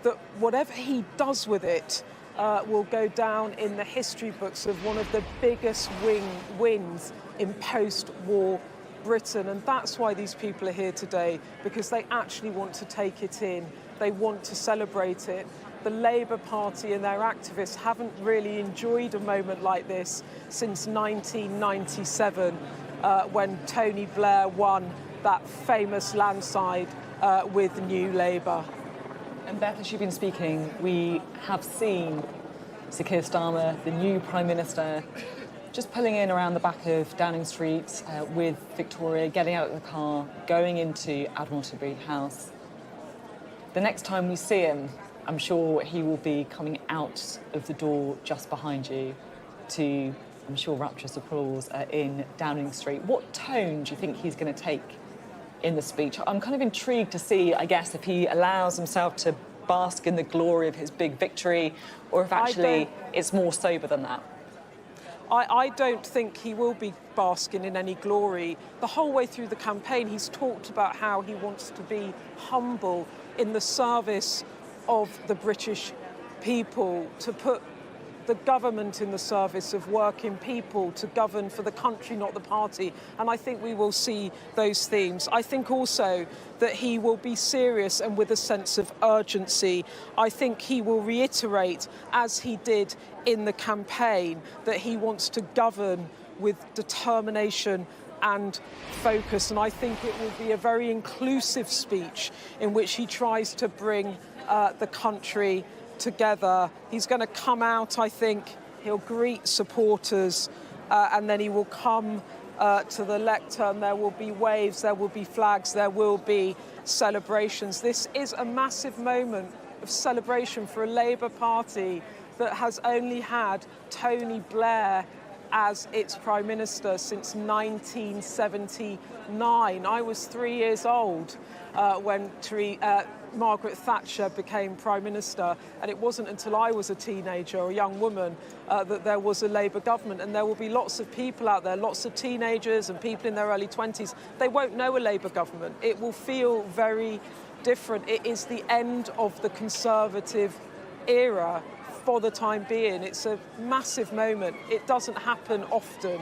that whatever he does with it will go down in the history books of one of the biggest wins in post-war Britain. And that's why these people are here today, because they actually want to take it in. They want to celebrate it. The Labour Party and their activists haven't really enjoyed a moment like this since 1997, when Tony Blair won that famous landslide with New Labour. And Beth, as you've been speaking, we have seen Sir Keir Starmer, the new Prime Minister, just pulling in around the back of Downing Street with Victoria, getting out of the car, going into Admiralty House. The next time we see him, I'm sure he will be coming out of the door just behind you to, I'm sure, rapturous applause in Downing Street. What tone do you think he's going to take in the speech? I'm kind of intrigued to see, I guess, if he allows himself to bask in the glory of his big victory, or if actually it's more sober than that. I don't think he will be basking in any glory. The whole way through the campaign, he's talked about how he wants to be humble in the service of the British people, to put the government in the service of working people, to govern for the country, not the party. And I think we will see those themes. I think also that he will be serious and with a sense of urgency. I think he will reiterate, as he did in the campaign, that he wants to govern with determination and focus. And I think it will be a very inclusive speech in which he tries to bring the country together. He's going to come out, I think, he'll greet supporters, and then he will come to the lectern. There will be waves, there will be flags, there will be celebrations. This is a massive moment of celebration for a Labour Party that has only had Tony Blair as its Prime Minister since 1979. I was 3 years old when Margaret Thatcher became Prime Minister, and it wasn't until I was a teenager or a young woman that there was a Labour government. And there will be lots of people out there, lots of teenagers and people in their early 20s, they won't know a Labour government. It will feel very different. It is the end of the Conservative era for the time being. It's a massive moment. It doesn't happen often.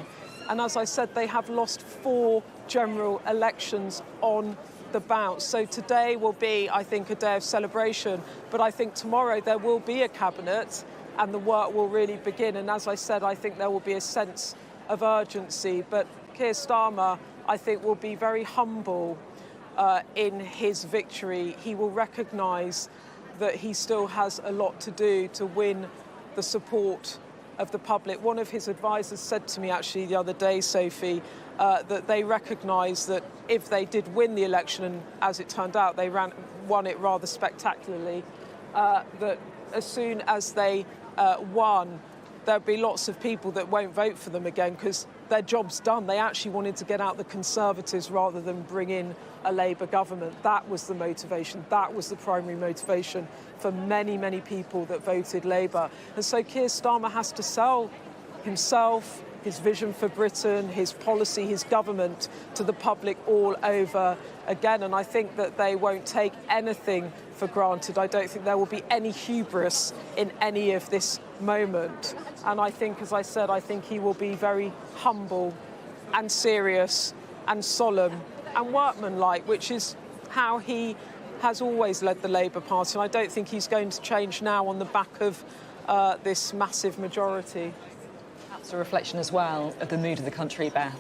And as I said, they have lost 4 general elections on the bounce. So today will be, I think, a day of celebration. But I think tomorrow there will be a cabinet and the work will really begin. And as I said, I think there will be a sense of urgency. But Keir Starmer, I think, will be very humble in his victory. He will recognise that he still has a lot to do to win the support of the public. One of his advisors said to me actually the other day, Sophie, that they recognise that if they did win the election, and as it turned out they won it rather spectacularly, that as soon as they won, there'll be lots of people that won't vote for them again because their job's done. They actually wanted to get out the Conservatives rather than bring in a Labour government. That was the motivation. That was the primary motivation for many, many people that voted Labour. And so Keir Starmer has to sell himself, his vision for Britain, his policy, his government to the public all over again. And I think that they won't take anything for granted. I don't think there will be any hubris in any of this moment. And I think, as I said, I think he will be very humble and serious and solemn and workmanlike, which is how he has always led the Labour Party. And I don't think he's going to change now on the back of this massive majority. That's a reflection as well of the mood of the country, Beth.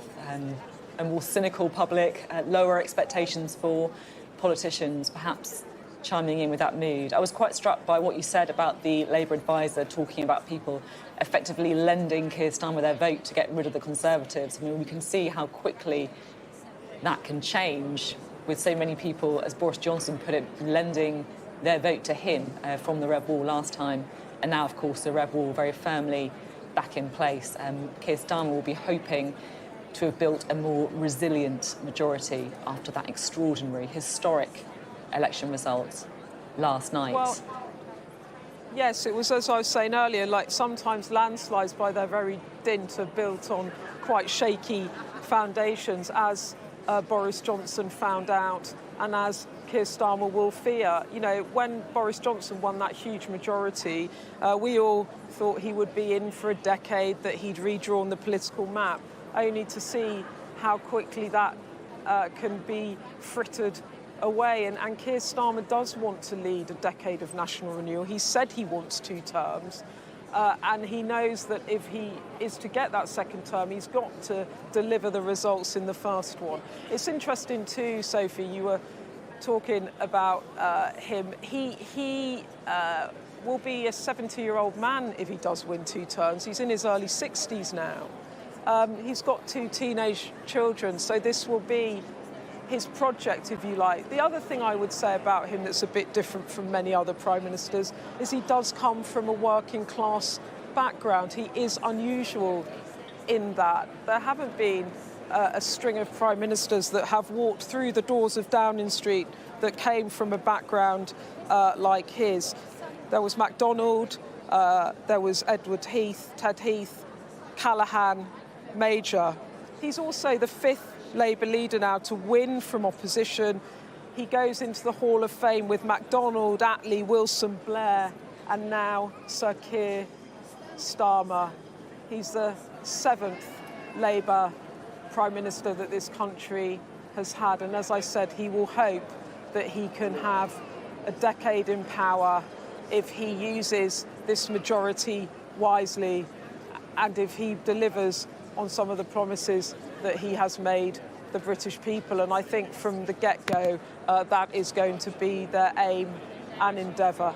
A more cynical public, lower expectations for politicians, perhaps chiming in with that mood. I was quite struck by what you said about the Labour advisor talking about people effectively lending Keir Starmer their vote to get rid of the Conservatives. I mean, we can see how quickly that can change with so many people, as Boris Johnson put it, lending their vote to him from the Red Wall last time. And now, of course, the Red Wall very firmly back in place. Keir Starmer will be hoping to have built a more resilient majority after that extraordinary, historic election results last night. Well, yes, it was, as I was saying earlier, like sometimes landslides by their very dint are built on quite shaky foundations, as Boris Johnson found out and as Keir Starmer will fear. You know, when Boris Johnson won that huge majority, we all thought he would be in for a decade, that he'd redrawn the political map, only to see how quickly that can be frittered away. And Keir Starmer does want to lead a decade of national renewal. He said he wants 2 terms. And he knows that if he is to get that second term, he's got to deliver the results in the first one. It's interesting too, Sophie, you were talking about him. He will be a 70-year-old man if he does win 2 terms. He's in his early 60s now. He's got 2 teenage children, so this will be his project, if you like. The other thing I would say about him that's a bit different from many other prime ministers is he does come from a working class background. He is unusual in that. There haven't been a string of prime ministers that have walked through the doors of Downing Street that came from a background like his. There was MacDonald, there was Ted Heath, Callaghan, Major. He's also the 5th Labour leader now to win from opposition. He goes into the Hall of Fame with MacDonald, Attlee, Wilson, Blair, and now Sir Keir Starmer. He's the 7th Labour Prime Minister that this country has had. And as I said, he will hope that he can have a decade in power if he uses this majority wisely and if he delivers on some of the promises that he has made the British people. And I think from the get-go, that is going to be their aim and endeavour.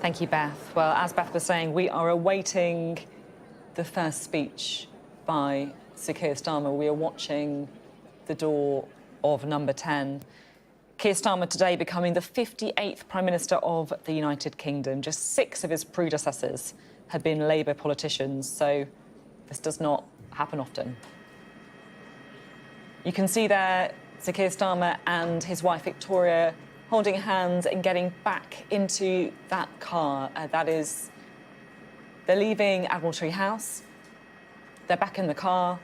Thank you, Beth. Well, as Beth was saying, we are awaiting the first speech by Sir Keir Starmer. We are watching the door of number 10. Keir Starmer today becoming the 58th Prime Minister of the United Kingdom. Just 6 of his predecessors had been Labour politicians, so this does not happen often. You can see there Sir Keir Starmer and his wife Victoria holding hands and getting back into that car. They're leaving Admiralty House, they're back in the car,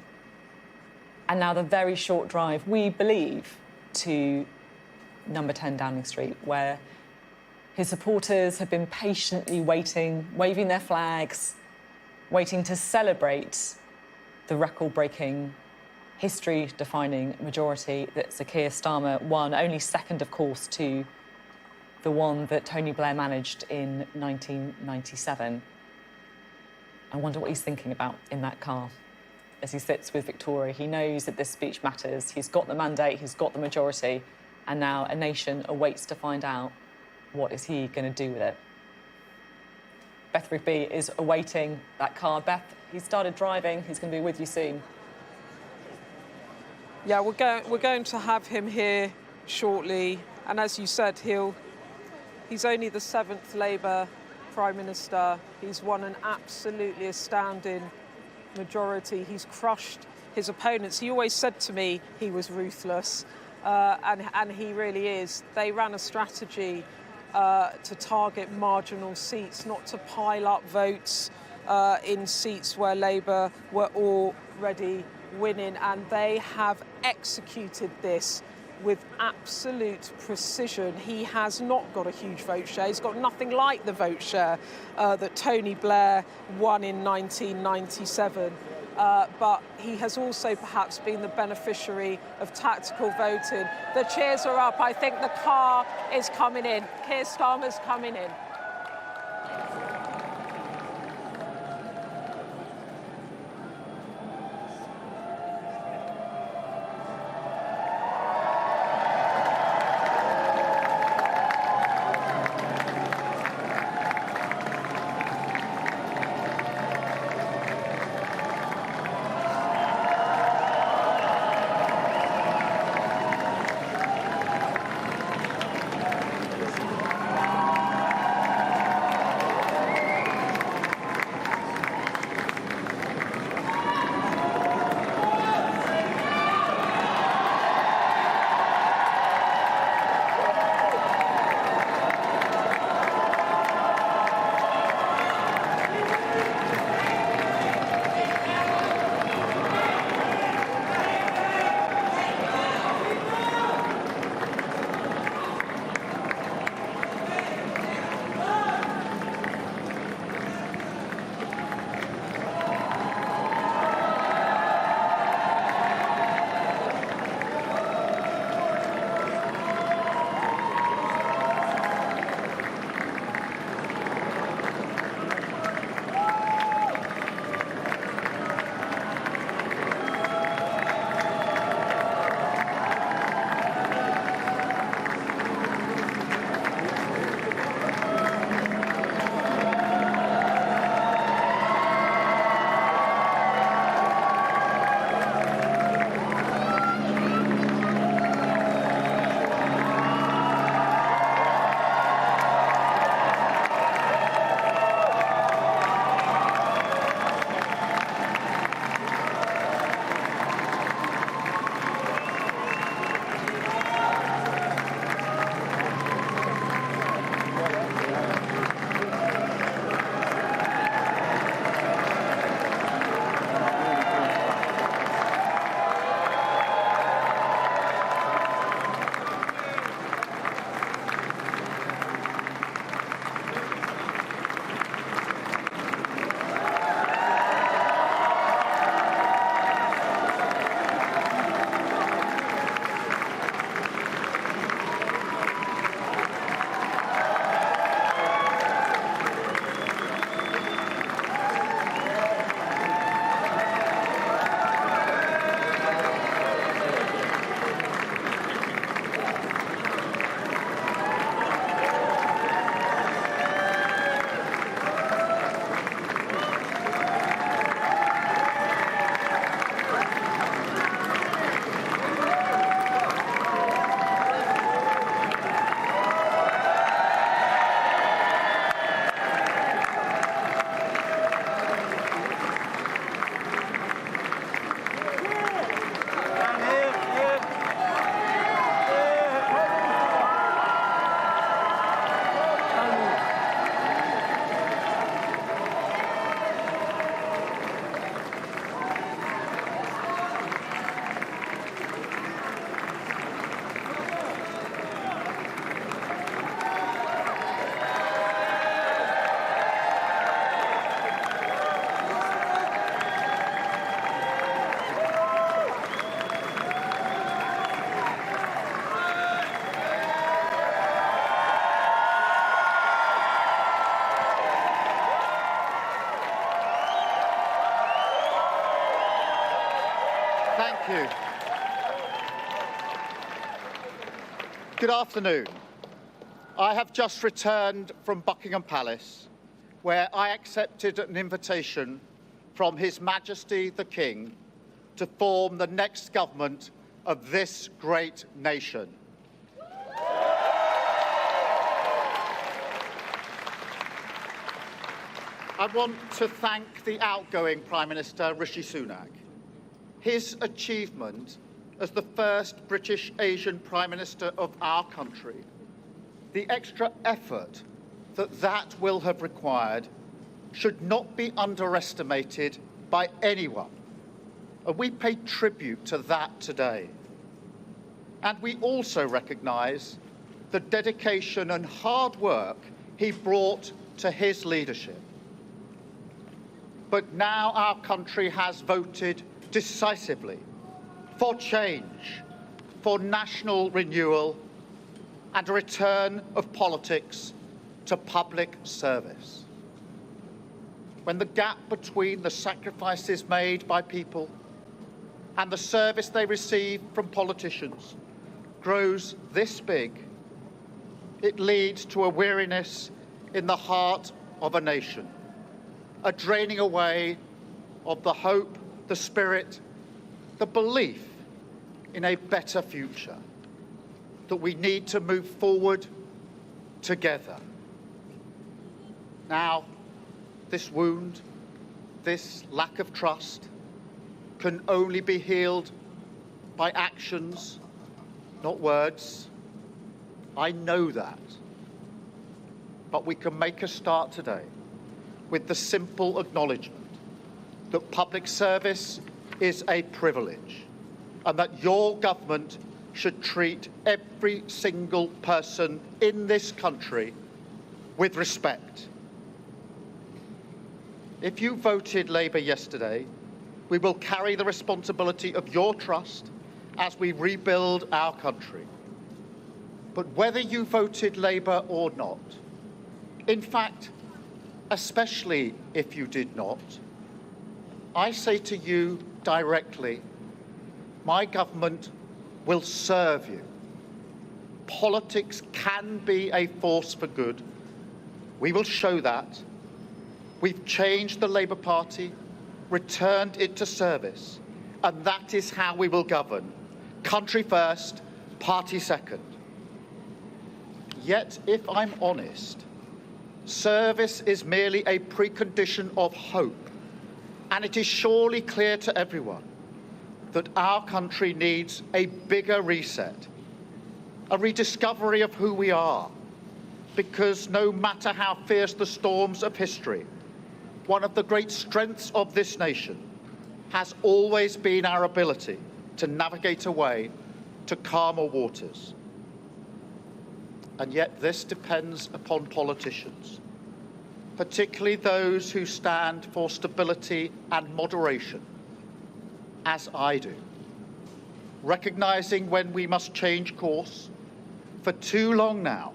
and now the very short drive, we believe, to number 10 Downing Street, where his supporters have been patiently waiting, waving their flags, waiting to celebrate the record-breaking, history-defining majority that Sir Keir Starmer won, only second, of course, to the one that Tony Blair managed in 1997. I wonder what he's thinking about in that car as he sits with Victoria. He knows that this speech matters. He's got the mandate, he's got the majority, and now a nation awaits to find out what is he going to do with it. Beth Rigby is awaiting that car. Beth, he started driving. He's going to be with you soon. Yeah, we're going to have him here shortly. And as you said, he's only the 7th Labour Prime Minister. He's won an absolutely astounding majority. He's crushed his opponents. He always said to me he was ruthless, and he really is. They ran a strategy to target marginal seats, not to pile up votes in seats where Labour were already winning, and they have executed this with absolute precision. He has not got a huge vote share. He's got nothing like the vote share that Tony Blair won in 1997. But he has also perhaps been the beneficiary of tactical voting. The cheers are up. I think the car is coming in. Keir Starmer's coming in. Thank you. Good afternoon. I have just returned from Buckingham Palace, where I accepted an invitation from His Majesty the King to form the next government of this great nation. I want to thank the outgoing Prime Minister, Rishi Sunak. His achievement as the first British Asian Prime Minister of our country, the extra effort that will have required should not be underestimated by anyone. And we pay tribute to that today. And we also recognise the dedication and hard work he brought to his leadership. But now our country has voted decisively for change, for national renewal, and a return of politics to public service. When the gap between the sacrifices made by people and the service they receive from politicians grows this big, it leads to a weariness in the heart of a nation, a draining away of the hope, the spirit, the belief in a better future, that we need to move forward together. Now, this wound, this lack of trust, can only be healed by actions, not words. I know that. But we can make a start today with the simple acknowledgement that public service is a privilege and that your government should treat every single person in this country with respect. If you voted Labour yesterday, we will carry the responsibility of your trust as we rebuild our country. But whether you voted Labour or not, in fact, especially if you did not, I say to you directly, my government will serve you. Politics can be a force for good. We will show that. We've changed the Labour Party, returned it to service, and that is how we will govern. Country first, party second. Yet, if I'm honest, service is merely a precondition of hope, and it is surely clear to everyone that our country needs a bigger reset, a rediscovery of who we are, because no matter how fierce the storms of history, one of the great strengths of this nation has always been our ability to navigate a way to calmer waters. And yet this depends upon politicians, particularly those who stand for stability and moderation, as I do, recognising when we must change course. For too long now,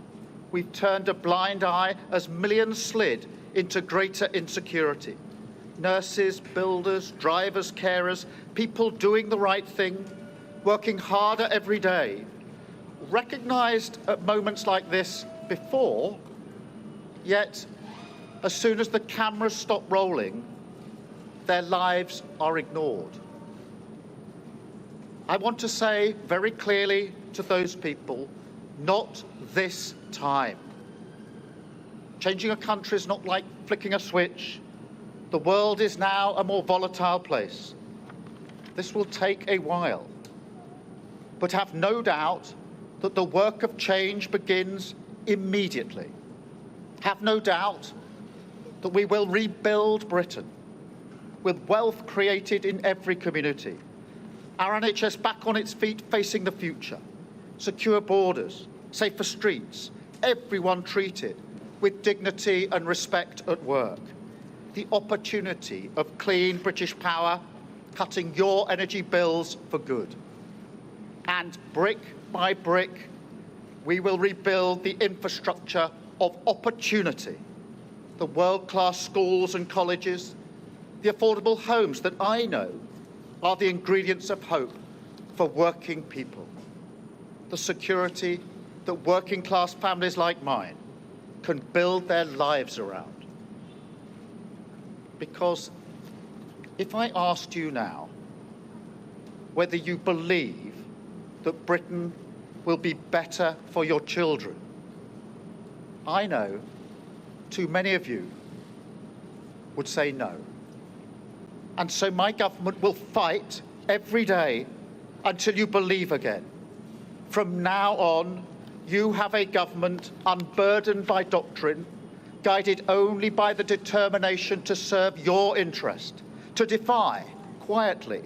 we've turned a blind eye as millions slid into greater insecurity. Nurses, builders, drivers, carers, people doing the right thing, working harder every day, recognised at moments like this before, yet as soon as the cameras stop rolling, their lives are ignored. I want to say very clearly to those people, not this time. Changing a country is not like flicking a switch. The world is now a more volatile place. This will take a while. But have no doubt that the work of change begins immediately. Have no doubt that we will rebuild Britain with wealth created in every community. Our NHS back on its feet facing the future. Secure borders, safer streets, everyone treated with dignity and respect at work. The opportunity of clean British power, cutting your energy bills for good. And brick by brick, we will rebuild the infrastructure of opportunity, the world-class schools and colleges, the affordable homes that I know are the ingredients of hope for working people. The security that working class families like mine can build their lives around. Because if I asked you now whether you believe that Britain will be better for your children, I know too many of you would say no. And so my government will fight every day until you believe again. From now on, you have a government unburdened by doctrine, guided only by the determination to serve your interest, to defy, quietly,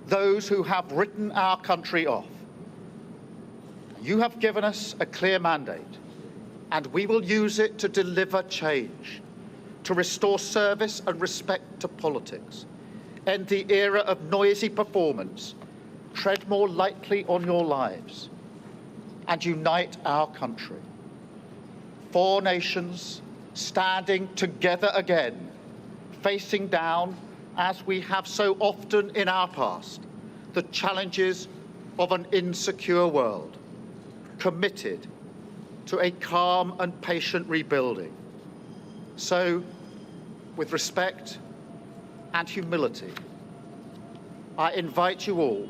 those who have written our country off. You have given us a clear mandate, and we will use it to deliver change, to restore service and respect to politics, end the era of noisy performance, tread more lightly on your lives, and unite our country. 4 nations standing together again, facing down, as we have so often in our past, the challenges of an insecure world, committed to a calm and patient rebuilding. So, with respect and humility, I invite you all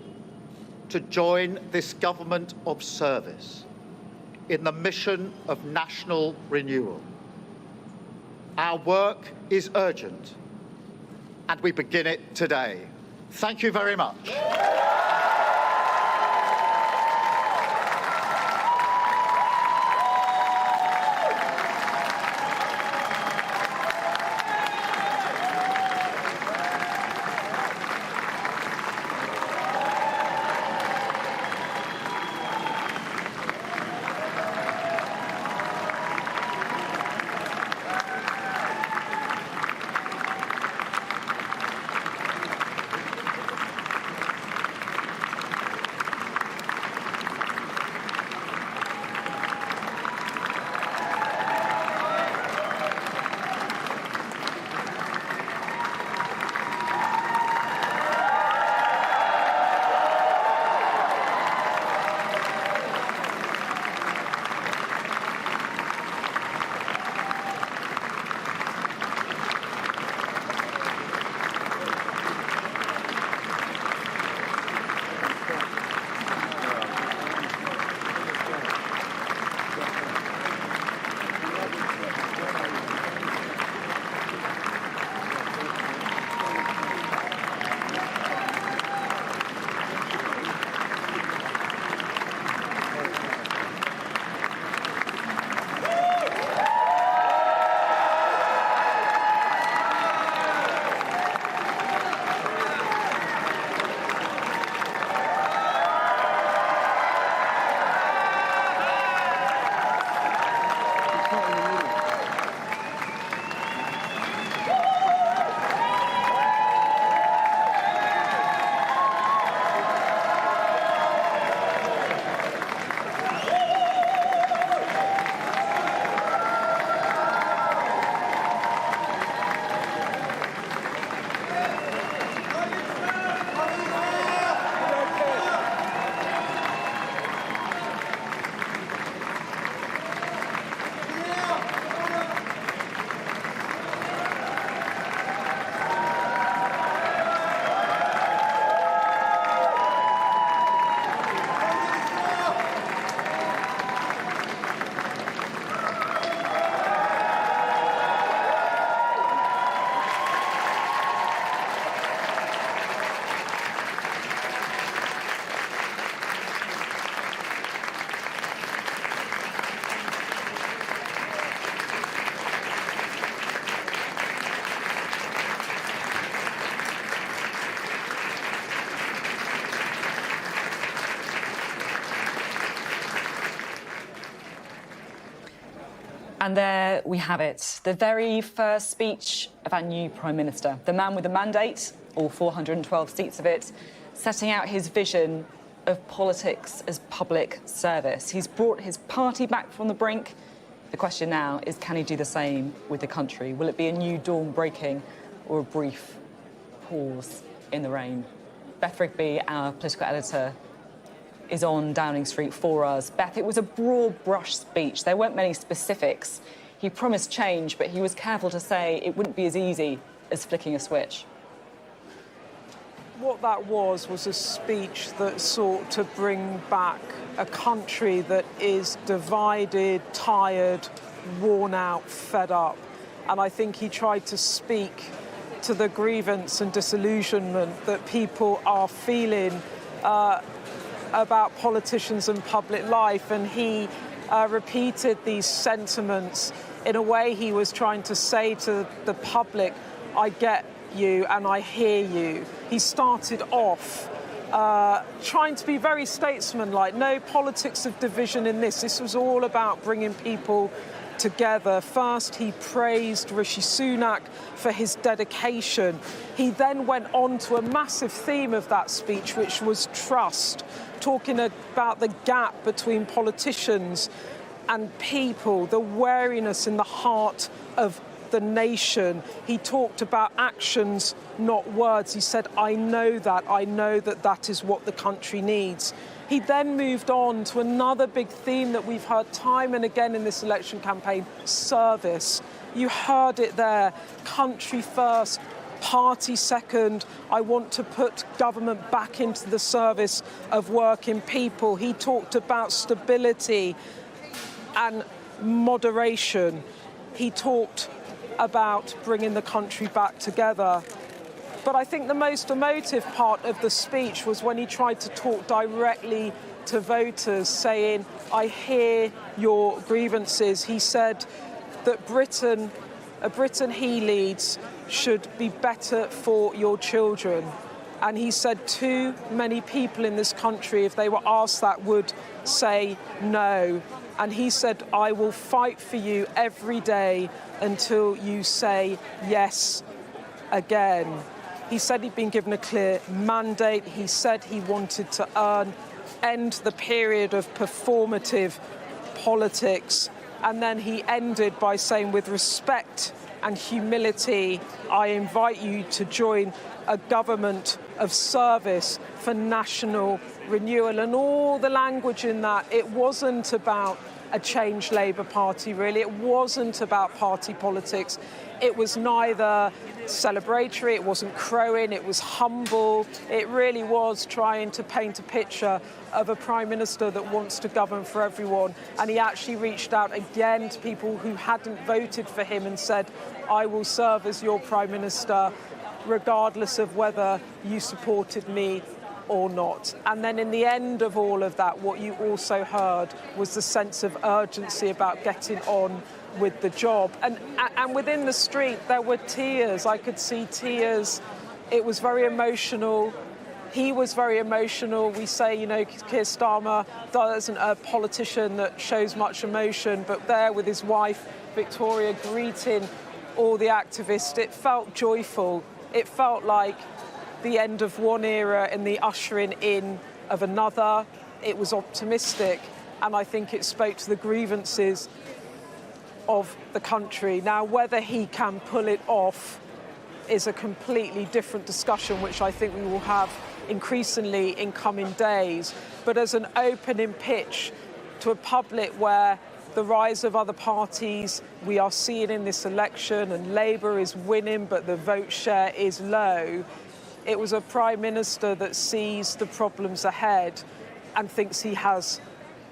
to join this government of service in the mission of national renewal. Our work is urgent, and we begin it today. Thank you very much. And there we have it, the very first speech of our new Prime Minister, the man with the mandate, all 412 seats of it, setting out his vision of politics as public service. He's brought his party back from the brink. The question now is, can he do the same with the country? Will it be a new dawn breaking or a brief pause in the rain? Beth Rigby, our political editor, is on Downing Street for us. Beth, it was a broad brush speech. There weren't many specifics. He promised change, but he was careful to say it wouldn't be as easy as flicking a switch. What that was a speech that sought to bring back a country that is divided, tired, worn out, fed up. And I think he tried to speak to the grievance and disillusionment that people are feeling about politicians and public life. And he repeated these sentiments. In a way, he was trying to say to the public, I get you and I hear you. He started off trying to be very statesmanlike. No politics of division in this. This was all about bringing people together. First, he praised Rishi Sunak for his dedication. He then went on to a massive theme of that speech, which was trust, talking about the gap between politicians and people, the wariness in the heart of the nation. He talked about actions, not words. He said, I know that that is what the country needs. He then moved on to another big theme that we've heard time and again in this election campaign, service. You heard it there, country first, party second. I want to put government back into the service of working people. He talked about stability and moderation. He talked about bringing the country back together. But I think the most emotive part of the speech was when he tried to talk directly to voters, saying, I hear your grievances. He said that a Britain he leads should be better for your children. And he said too many people in this country, if they were asked that, would say no. And he said, I will fight for you every day until you say yes again. He said he'd been given a clear mandate. He said he wanted to end the period of performative politics. And then he ended by saying, with respect and humility, I invite you to join a government of service for national renewal. And all the language in that, it wasn't about a changed Labour Party, really. It wasn't about party politics. It was neither celebratory, it wasn't crowing, it was humble. It really was trying to paint a picture of a Prime Minister that wants to govern for everyone. And he actually reached out again to people who hadn't voted for him and said, I will serve as your Prime Minister regardless of whether you supported me or not. And then in the end of all of that, what you also heard was the sense of urgency about getting on with the job. And within the street, there were tears. I could see tears. It was very emotional. He was very emotional. We say, Keir Starmer isn't a politician that shows much emotion, but there with his wife, Victoria, greeting all the activists, it felt joyful. It felt like the end of one era and the ushering in of another. It was optimistic, and I think it spoke to the grievances of the country. Now, whether he can pull it off is a completely different discussion, which I think we will have increasingly in coming days. But as an opening pitch to a public where the rise of other parties we are seeing in this election, and Labour is winning, but the vote share is low, it was a Prime Minister that sees the problems ahead and thinks he has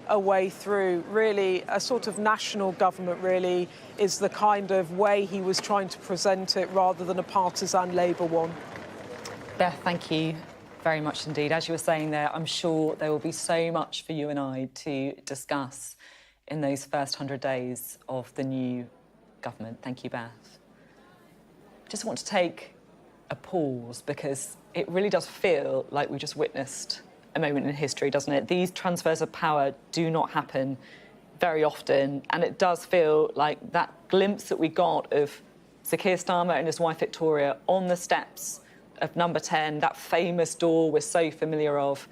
a way through. Really, a sort of national government, really, is the kind of way he was trying to present it, rather than a partisan Labour one. Beth, thank you very much indeed. As you were saying there, I'm sure there will be so much for you and I to discuss in those first 100 days of the new government. Thank you, Beth. Just want to take a pause, because it really does feel like we just witnessed a moment in history, doesn't it? These transfers of power do not happen very often, and it does feel like that glimpse that we got of Sir Keir Starmer and his wife Victoria on the steps of Number 10, that famous door we're so familiar of,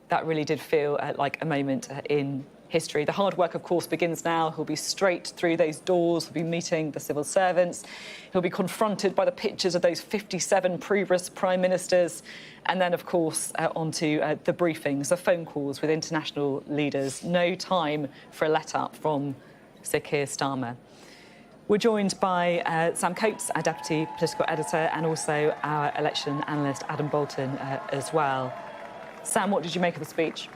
that really did feel like a moment in history. The hard work, of course, begins now. He'll be straight through those doors. He'll be meeting the civil servants. He'll be confronted by the pictures of those 57 previous prime ministers. And then, of course, onto the briefings, the phone calls with international leaders. No time for a let-up from Sir Keir Starmer. We're joined by Sam Coates, our Deputy Political Editor, and also our election analyst, Adam Bolton, as well. Sam, what did you make of the speech?